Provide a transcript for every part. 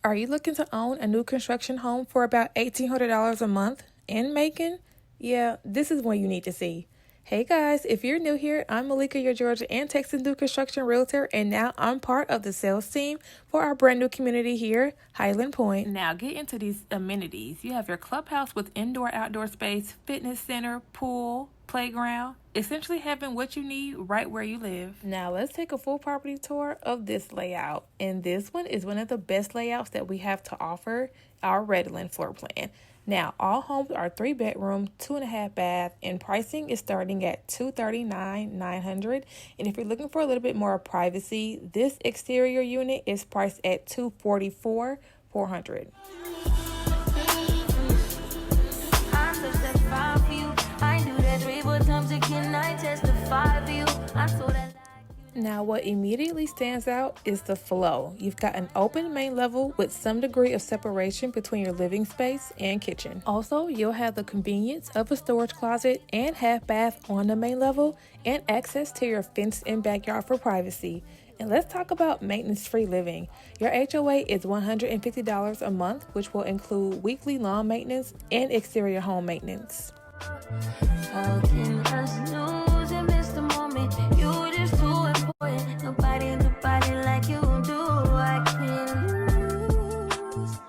Are you looking to own a new construction home for about $1,800 a month in Macon? Yeah, this is one you need to see. Hey guys, if you're new here, I'm Maleeka, your Georgia and Texas new construction realtor, and now I'm part of the sales team for our brand new community here, Highland Pointe. Now get into these amenities. You have your clubhouse with indoor-outdoor space, fitness center, pool, playground, essentially having what you need right where you live. Now let's take a full property tour of this layout. And this one is one of the best layouts that we have to offer, our Redland floor plan. Now, all homes are 3-bedroom, 2.5 bath, and pricing is starting at $239,900. And if you're looking for a little bit more privacy, this exterior unit is priced at $244,400. Now, what immediately stands out is the flow. You've got an open main level with some degree of separation between your living space and kitchen. Also, you'll have the convenience of a storage closet and half bath on the main level and access to your fenced-in backyard for privacy. And let's talk about maintenance-free living. Your HOA is $150 a month, which will include weekly lawn maintenance and exterior home maintenance. How can us lose and miss the moment? You just too important. Nobody like you do. I can't lose.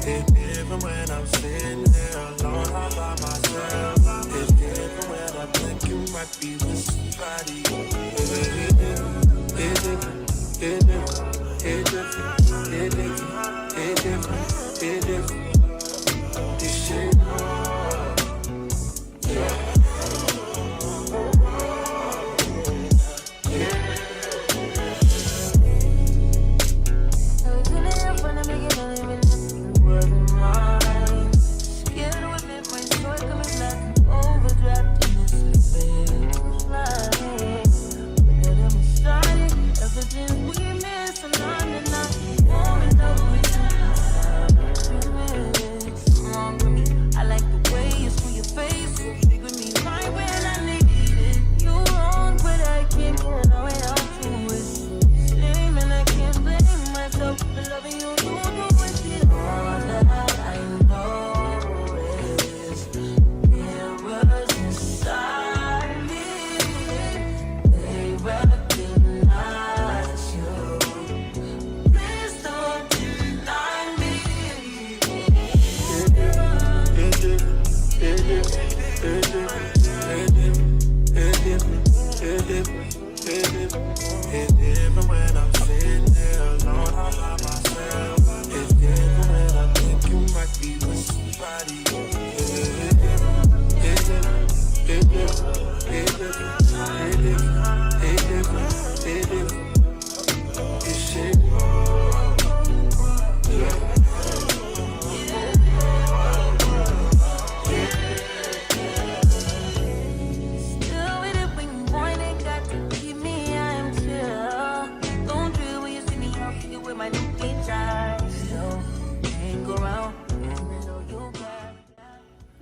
Even when I'm sitting there alone all by myself, it's different when I think you might be with somebody. This shit.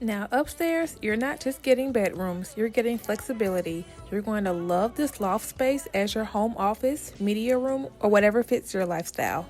Now upstairs, you're not just getting bedrooms, you're getting flexibility. You're going to love this loft space as your home office, media room, or whatever fits your lifestyle.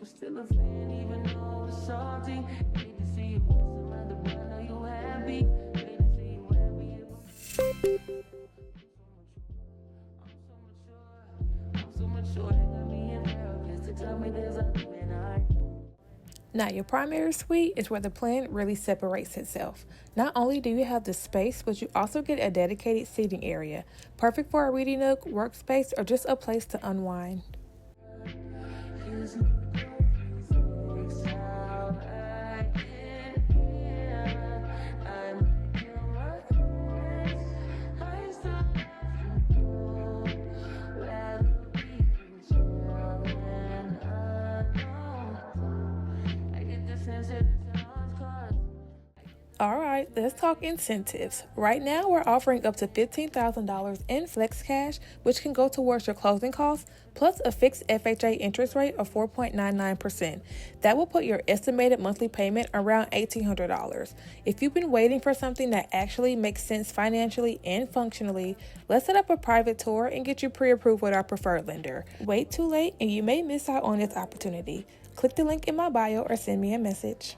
I'm still a fan, even though it's salty. Hate to see you messing around the but I know you happy. Hate to see you happy. I'm so mature, they got me in therapist to tell me there's a man I. Now, your primary suite is where the plan really separates itself. Not only do you have the space, but you also get a dedicated seating area, perfect for a reading nook, workspace, or just a place to unwind. All right, let's talk incentives. Right now, we're offering up to $15,000 in flex cash, which can go towards your closing costs, plus a fixed FHA interest rate of 4.99%. That will put your estimated monthly payment around $1,800. If you've been waiting for something that actually makes sense financially and functionally, let's set up a private tour and get you pre-approved with our preferred lender. Wait too late and you may miss out on this opportunity. Click the link in my bio or send me a message.